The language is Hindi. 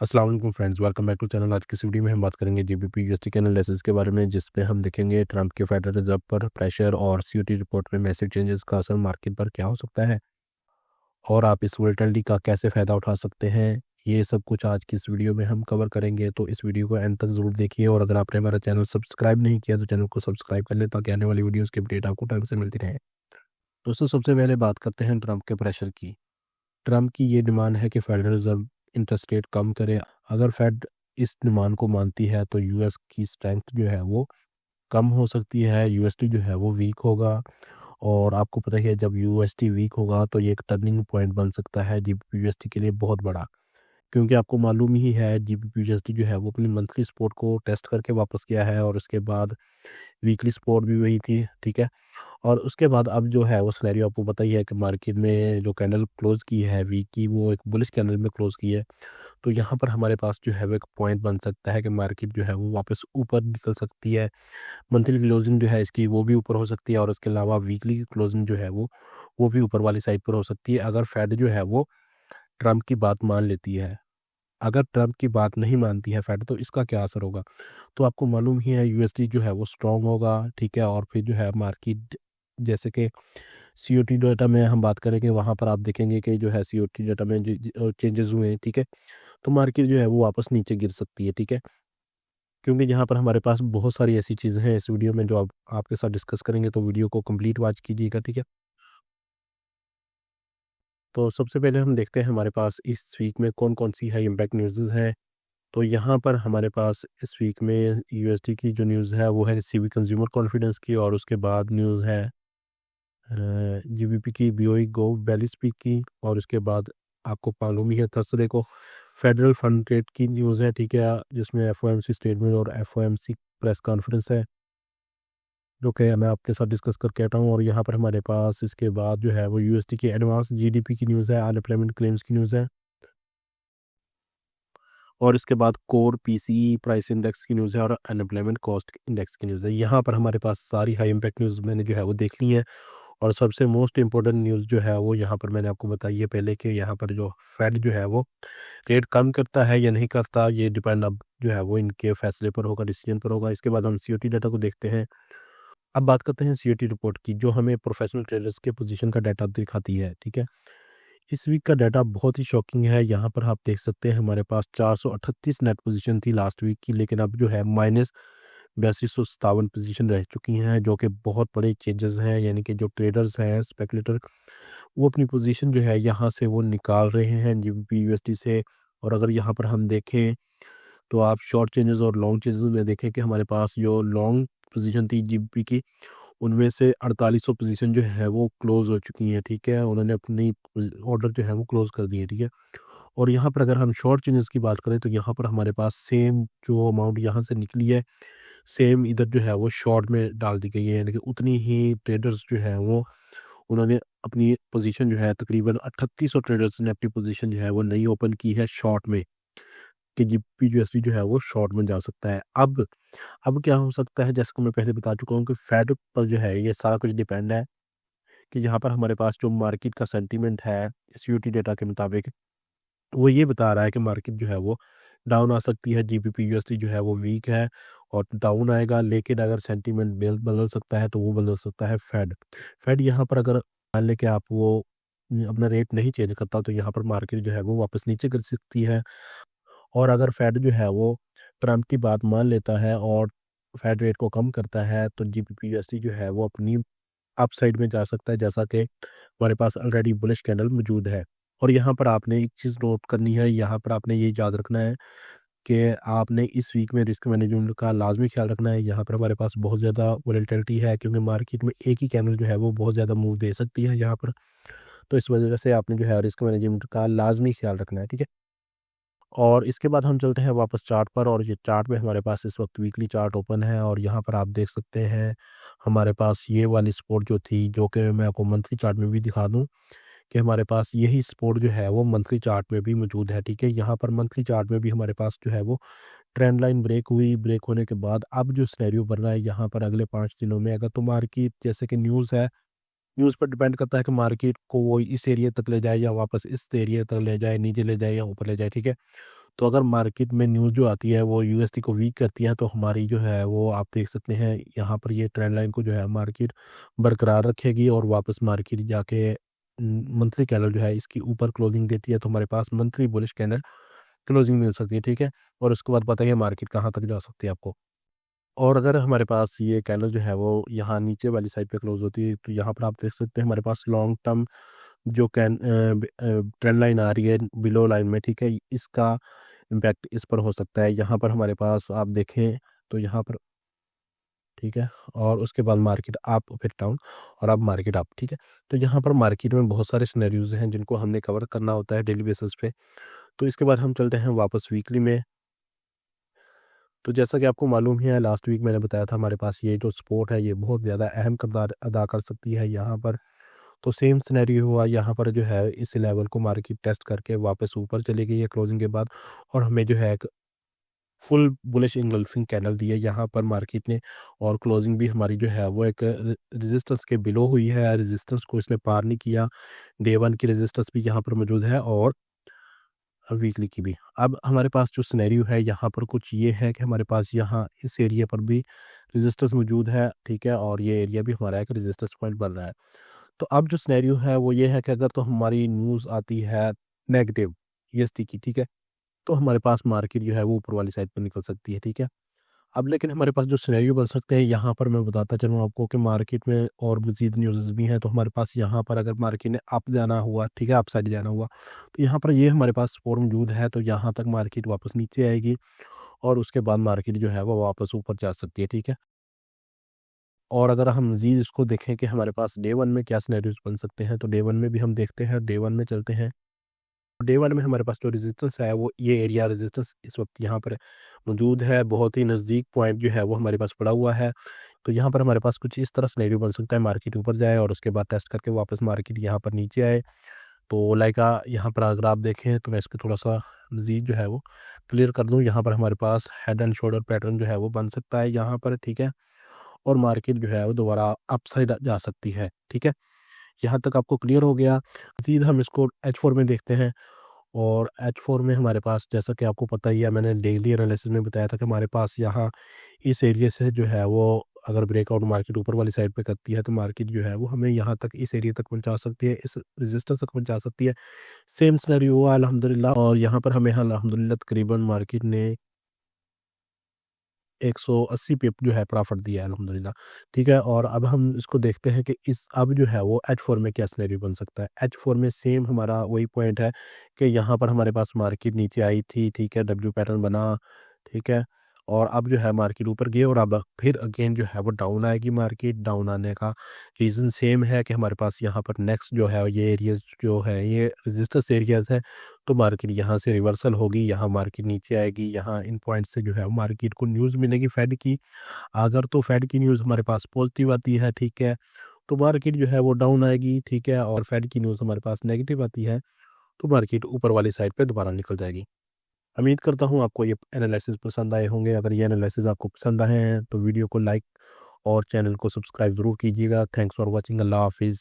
अस्सलाम वालेकुम friends, welcome back to channel. आज की इस वीडियो में हम बात करेंगे जीबीपी यूएसडी के एनालिसिस के बारे में, जिसमें हम देखेंगे ट्रंप के फेडरल रिजर्व पर प्रेशर और सीओटी रिपोर्ट में मैसिव चेंजेस का असर मार्केट पर क्या हो सकता है और आप इस वोलेटिलिटी का कैसे फ़ायदा उठा सकते हैं। ये सब कुछ आज की इस वीडियो में हम कवर करेंगे, तो इस वीडियो को एंड तक ज़रूर देखिए। और अगर आपने हमारा चैनल सब्सक्राइब नहीं किया तो चैनल को सब्सक्राइब कर लें, ताकि आने वाली वीडियोज़ की अपडेट आपको टाइम से मिलती रहे। दोस्तों, सबसे पहले बात करते हैं ट्रंप के प्रेशर की। ट्रंप की ये डिमांड है कि फेडरल रिजर्व इंटरेस्ट रेट कम करे। अगर फेड इस डिमांड को मानती है तो यूएस की स्ट्रेंथ जो है वो कम हो सकती है, यूएसडी जो है वो वीक होगा। और आपको पता ही है, जब यूएसडी वीक होगा तो ये एक टर्निंग पॉइंट बन सकता है जीबीपी यूएसडी के लिए बहुत बड़ा। क्योंकि आपको मालूम ही है, जीबीपी यूएसडी जो है वो अपनी मंथली सपोर्ट को टेस्ट करके वापस किया है, और उसके बाद वीकली सपोर्ट भी वही थी, ठीक है। और उसके बाद अब जो है वो सिनेरियो आपको पता ही है कि मार्केट में जो कैंडल क्लोज़ की है वीक की, वो एक बुलिश कैंडल में क्लोज़ की है। तो यहाँ पर हमारे पास जो है वो एक पॉइंट बन सकता है कि मार्केट जो है वो वापस ऊपर निकल सकती है। मंथली क्लोजिंग जो है इसकी वो भी ऊपर हो सकती है, और उसके अलावा वीकली की क्लोजिंग जो है वो भी ऊपर वाली साइड पर हो सकती है, अगर फेड जो है वो ट्रंप की बात मान लेती है। अगर ट्रंप की बात नहीं मानती है फेड, तो इसका क्या असर होगा? तो आपको मालूम ही है, यूएसडी जो है वो स्ट्रांग होगा, ठीक है। और फिर जो है मार्केट, जैसे कि सीओटी डाटा में हम बात करेंगे, वहाँ पर आप देखेंगे कि जो है सीओटी डाटा में जो चेंजेस हुए हैं, ठीक है। तो मार्केट जो है वो वापस नीचे गिर सकती है, ठीक है। क्योंकि यहाँ पर हमारे पास बहुत सारी ऐसी चीज़ें हैं इस वीडियो में जो आप आपके साथ डिस्कस करेंगे, तो वीडियो को कंप्लीट वॉच कीजिएगा, ठीक है। तो सबसे पहले हम देखते हैं हमारे पास इस वीक में कौन-कौन सी हाई इम्पैक्ट न्यूज़ हैं। तो यहाँ पर हमारे पास इस वीक में यूएसडी की जो न्यूज़ है वो है सीवी कंज्यूमर कॉन्फिडेंस की, और उसके बाद न्यूज़ है जीबीपी की, बीओई गो वैली स्पीक की, और उसके बाद आपको मालूम ही है थर्सडे को फेडरल फंड रेट की न्यूज़ है, ठीक है, जिसमें एफओएमसी स्टेटमेंट और एफओएमसी प्रेस कॉन्फ्रेंस है, जो कि मैं आपके साथ डिस्कस करके हटा हूँ। और यहाँ पर हमारे पास इसके बाद जो है वो यूएसडी की एडवांस जीडीपी की न्यूज़ है, अनएम्प्लॉयमेंट क्लेम्स की न्यूज़ है, और इसके बाद कोर पीसीई प्राइस इंडेक्स की न्यूज़ है, और अनएम्प्लॉयमेंट कॉस्ट इंडेक्स की न्यूज़ है। यहाँ पर हमारे पास सारी हाई इम्पैक्ट न्यूज़ मैंने जो है वो देख ली है। और सबसे मोस्ट इम्पोर्टेंट न्यूज़ जो है वो यहाँ पर मैंने आपको बताई है पहले, कि यहाँ पर जो फेड जो है वो रेट कम करता है या नहीं करता, ये डिपेंड अब जो है वो इनके फैसले पर होगा, डिसीजन पर होगा। इसके बाद हम सीओटी डाटा को देखते हैं। अब बात करते हैं सीओटी रिपोर्ट की, जो हमें प्रोफेशनल ट्रेडर्स के पोजीशन का डाटा दिखाती है, ठीक है। इस वीक का डाटा बहुत ही शॉकिंग है। यहाँ पर आप देख सकते हैं हमारे पास 438 नेट पोजीशन थी लास्ट वीक की, लेकिन अब जो है माइनस 4257 पोजीशन रह चुकी हैं, जो कि बहुत बड़े चेंजेस हैं। यानी कि जो ट्रेडर्स हैं, स्पेकुलेटर, वो अपनी पोजीशन जो है यहाँ से वो निकाल रहे हैं जीबीपी यूएसडी से। और अगर यहाँ पर हम देखें, तो आप शॉर्ट चेंजेस और लॉन्ग चेंजेस में देखें कि हमारे पास जो लॉन्ग पोजीशन थी जीबीपी की, उनमें से 4800 पोजीशन जो है वो क्लोज़ हो चुकी हैं, ठीक है। उन्होंने अपनी ऑर्डर जो है वो क्लोज़ कर दिए, ठीक है। और यहाँ पर अगर हम शॉर्ट चेंजेस की बात करें, तो यहाँ पर हमारे पास सेम जो अमाउंट यहाँ से निकली है, सेम इधर जो है वो शॉर्ट में डाल दी गई है। यानी कि उतनी ही ट्रेडर्स जो है वो, उन्होंने अपनी पोजीशन जो है, तकरीबन 3800 ट्रेडर्स ने अपनी पोजीशन जो है वो नई ओपन की है शॉर्ट में, कि जीबीपी यूएसडी जो है वो शॉर्ट में जा सकता है। अब क्या हो सकता है, जैसे कि मैं पहले बता चुका हूँ कि फेड पर जो है ये सारा कुछ डिपेंड है, कि यहाँ पर हमारे पास जो मार्केट का सेंटीमेंट है सीयूटी डेटा के मुताबिक, वो ये बता रहा है कि मार्केट जो है वो डाउन आ सकती है, जीबीपी यूएसडी जो है वो वीक है और डाउन आएगा। लेकिन अगर सेंटीमेंट बदल सकता है, तो वो बदल सकता है फेड यहाँ पर अगर मान लें कि आप वो अपना रेट नहीं चेंज करता, तो यहाँ पर मार्केट जो है वो वापस नीचे गिर सकती है। और अगर फेड जो है वो ट्रंप की बात मान लेता है और फेड रेट को कम करता है, तो जीबीपी यूएसडी जो है वो अपनी अपसाइड में जा सकता है, जैसा कि हमारे पास ऑलरेडी बुलिश कैंडल मौजूद है। और यहाँ पर आपने एक चीज़ नोट करनी है, यहाँ पर आपने ये याद रखना है कि आपने इस वीक में रिस्क मैनेजमेंट का लाजमी ख्याल रखना है। यहाँ पर हमारे पास बहुत ज़्यादा वोलेटिलिटी है, क्योंकि मार्केट में एक ही कैंडल जो है वो बहुत ज़्यादा मूव दे सकती है यहाँ पर। तो इस वजह से आपने जो है रिस्क मैनेजमेंट का लाजमी ख्याल रखना है, ठीक है। और इसके बाद हम चलते हैं वापस चार्ट पर, और ये चार्ट में हमारे पास इस वक्त वीकली चार्ट ओपन है, और यहाँ पर आप देख सकते हैं हमारे पास ये वाली सपोर्ट जो थी, जो कि मैं आपको मंथली चार्ट में भी दिखा दूँ, कि हमारे पास यही सपोर्ट जो है वो मंथली चार्ट में भी मौजूद है, ठीक है। यहाँ पर मंथली चार्ट में भी हमारे पास जो है वो ट्रेंड लाइन ब्रेक हुई, ब्रेक होने के बाद अब जो सिनेरियो बन रहा है यहाँ पर अगले 5 दिनों में, अगर तो मार्केट, जैसे कि न्यूज़ है, न्यूज़ पर डिपेंड करता है कि मार्केट को वो इस एरिया तक ले जाए या वापस इस एरिया तक ले जाए, नीचे ले जाए या ऊपर ले जाए, ठीक है। तो अगर मार्केट में न्यूज़ जो आती है वो यूएसडी को वीक करती है, तो हमारी जो है वो आप देख सकते हैं यहाँ पर ये ट्रेंड लाइन को जो है मार्केट बरकरार रखेगी और वापस मार्केट जाके मंथली कैंडल जो है इसकी ऊपर क्लोजिंग देती है, तो हमारे पास मंथली बुलिश कैंडल क्लोजिंग मिल सकती है, ठीक है। और उसके बाद पता है मार्केट कहाँ तक जा सकती है आपको। और अगर हमारे पास ये कैंडल जो है वो यहाँ नीचे वाली साइड पे क्लोज होती है, तो यहाँ पर आप देख सकते हैं हमारे पास लॉन्ग टर्म जो ट्रेंड लाइन आ रही है बिलो लाइन में, ठीक है, इसका इम्पैक्ट इस पर हो सकता है। यहाँ पर हमारे पास आप देखें तो यहाँ पर, ठीक है, और उसके बाद मार्केट अप फिर डाउन और अब मार्केट अप, ठीक है। तो यहाँ पर मार्केट में बहुत सारे सिनेरियोज हैं जिनको हमने कवर करना होता है डेली बेसिस पे। तो इसके बाद हम चलते हैं वापस वीकली में। तो जैसा कि आपको मालूम ही है, लास्ट वीक मैंने बताया था हमारे पास ये जो सपोर्ट है ये बहुत ज़्यादा अहम किरदार अदा कर सकती है यहाँ पर। तो सेम सिनेरियो हुआ यहाँ पर, जो है इस लेवल को मार्केट टेस्ट करके वापस ऊपर चली गई है क्लोजिंग के बाद, और हमें जो है एक फुल बुलिश इंगल्फिंग कैंडल दी है यहाँ पर मार्केट ने। और क्लोजिंग भी हमारी जो है वो एक रेजिस्टेंस के बिलो हुई है, रेजिस्टेंस को इसने पार नहीं किया। डे वन की रेजिस्टेंस भी यहाँ पर मौजूद है और वीकली की भी। अब हमारे पास जो सिनेरियो है यहाँ पर कुछ ये है कि हमारे पास यहाँ इस एरिया पर भी रेजिस्टेंस मौजूद है, ठीक है, और ये एरिया भी हमारा एक रेजिस्टेंस पॉइंट बन रहा है। तो अब जो सिनेरियो है वो ये है कि अगर तो हमारी न्यूज़ आती है नेगेटिव ईएसटी की, ठीक है, तो हमारे पास मार्केट जो है वो ऊपर वाली साइड पर निकल सकती है, ठीक है। अब लेकिन हमारे पास जो सिनेरियो बन सकते हैं यहाँ पर मैं बताता चलूँ आपको कि मार्केट में और मज़ीद न्यूज़ भी हैं। तो हमारे पास यहाँ पर अगर मार्केट ने अप जाना हुआ, ठीक है, अप साइड जाना हुआ, तो यहाँ पर ये हमारे पास सपोर्ट मौजूद है, तो यहाँ तक मार्केट वापस नीचे आएगी और उसके बाद मार्केट जो है वो वापस ऊपर जा सकती है, ठीक है। और अगर हम मज़ीद इसको देखें कि हमारे पास डे वन में क्या सिनेरियोज बन सकते हैं, तो डे वन में भी हम देखते हैं, डे वन में चलते हैं। डे वन में हमारे पास जो रेजिस्टेंस है वो ये एरिया रेजिस्टेंस इस वक्त यहाँ पर मौजूद है, बहुत ही नज़दीक पॉइंट जो है वो हमारे पास पड़ा हुआ है। तो यहाँ पर हमारे पास कुछ इस तरह सिनेरियो बन सकता है, मार्केट ऊपर जाए और उसके बाद टेस्ट करके वापस मार्केट यहाँ पर नीचे आए। तो लाइक यहाँ पर अगर आप देखें तो मैं इसको थोड़ा सा मज़ीद जो है वो क्लियर कर दूँ। यहाँ पर हमारे पास हेड एंड शोल्डर पैटर्न जो है वो बन सकता है यहाँ पर, ठीक है, और मार्केट जो है वो दोबारा अपसाइड जा सकती है, ठीक है। यहाँ तक आपको क्लियर हो गया। मज़ीद हम इसको H4 में देखते हैं। और H4 में हमारे पास, जैसा कि आपको पता ही है, मैंने डेली एनालिसिस में बताया था कि हमारे पास यहाँ इस एरिया से जो है वो अगर ब्रेकआउट मार्केट ऊपर वाली साइड पे करती है तो मार्केट जो है वो हमें यहाँ तक इस एरिया तक पहुँचा सकती है, इस रेजिस्टेंस तक पहुँचा सकती है। सेम सिनेरियो हुआ अल्हम्दुलिल्लाह, और यहाँ पर हमें अल्हम्दुलिल्लाह तकरीबन मार्केट ने 180 पिप जो है प्रॉफ़िट दिया है अल्हम्दुलिल्लाह, ठीक है। और अब हम इसको देखते हैं कि इस अब जो है वो H4 में क्या सिनेरियो बन सकता है। H4 में सेम हमारा वही पॉइंट है कि यहाँ पर हमारे पास मार्केट नीचे आई थी, ठीक है, डब्ल्यू पैटर्न बना, ठीक है, और अब जो है मार्केट ऊपर गई और अब फिर अगेन जो है वो डाउन आएगी। मार्केट डाउन आने का रीज़न सेम है कि हमारे पास यहाँ पर नेक्स्ट जो है ये एरियाज़ जो है ये रेजिस्टेंस एरियाज़ है। तो मार्केट यहाँ से रिवर्सल होगी, यहाँ मार्केट नीचे आएगी, यहाँ इन पॉइंट से जो है मार्केट को न्यूज़ मिलेगी फेड की। अगर तो फेड की न्यूज़ हमारे पास पॉजिटिव आती है, ठीक है, तो मार्केट जो है वो डाउन आएगी, ठीक है, और फेड की न्यूज़ हमारे पास नेगेटिव आती है तो मार्केट ऊपर वाली साइड पे दोबारा निकल जाएगी। उम्मीद करता हूँ आपको ये एनालिसिस पसंद आए होंगे। अगर ये एनालिसिस आपको पसंद आए हैं तो वीडियो को लाइक और चैनल को सब्सक्राइब ज़रूर कीजिएगा। Thanks for watching. अल्लाह हाफ़िज़।